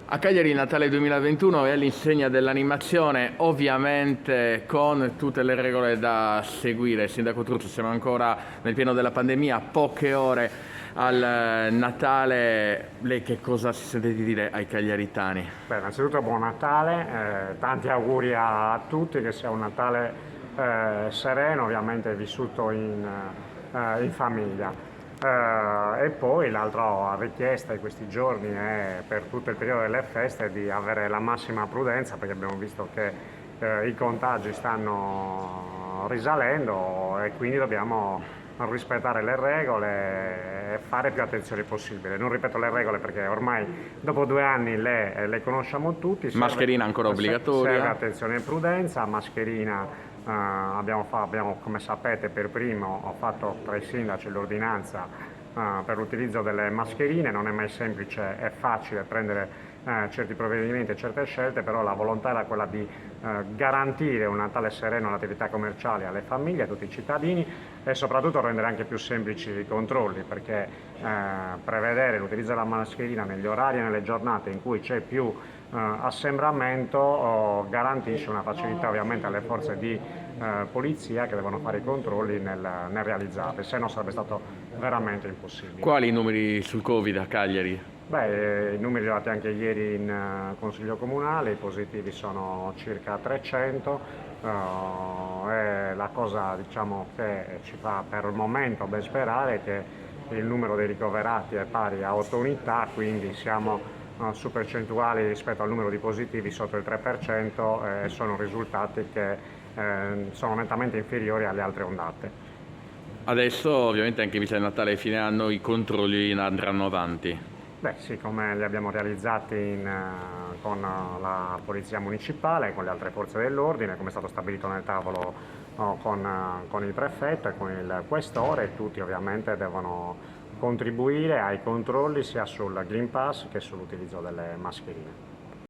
A Cagliari il Natale 2021 è all'insegna dell'animazione, ovviamente con tutte le regole da seguire. Sindaco Truzzo, siamo ancora nel pieno della pandemia, poche ore al Natale. Lei che cosa si sente di dire ai cagliaritani? Beh, innanzitutto buon Natale, tanti auguri a tutti, che sia un Natale sereno, ovviamente vissuto in famiglia. E poi l'altra richiesta di questi giorni è per tutto il periodo delle feste di avere la massima prudenza, perché abbiamo visto che i contagi stanno risalendo e quindi dobbiamo rispettare le regole e fare più attenzione possibile. Non ripeto le regole perché ormai dopo 2 anni le conosciamo tutti. Mascherina ancora Serve obbligatoria. attenzione e prudenza, mascherina. Abbiamo, come sapete, per primo ho fatto tra i sindaci l'ordinanza per l'utilizzo delle mascherine. Non è mai semplice e facile prendere certi provvedimenti e certe scelte, però la volontà era quella di garantire un Natale sereno alle attività commerciali, alle famiglie, a tutti i cittadini e soprattutto rendere anche più semplici i controlli, perché prevedere l'utilizzo della mascherina negli orari e nelle giornate in cui c'è più assembramento garantisce una facilità ovviamente alle forze di polizia che devono fare i controlli nel realizzarli, se no sarebbe stato veramente impossibile. Quali i numeri sul Covid a Cagliari? Beh, i numeri arrivati anche ieri in Consiglio Comunale, i positivi sono circa 300 e la cosa, diciamo, che ci fa per il momento ben sperare è che il numero dei ricoverati è pari a 8 unità, quindi siamo su percentuali rispetto al numero di positivi sotto il 3% e sono risultati che sono nettamente inferiori alle altre ondate. Adesso ovviamente anche in vista del Natale e fine anno i controlli andranno avanti. Beh sì, come li abbiamo realizzati con la Polizia Municipale, con le altre forze dell'ordine, come è stato stabilito nel tavolo con il prefetto e con il questore, tutti ovviamente devono contribuire ai controlli sia sul Green Pass che sull'utilizzo delle mascherine.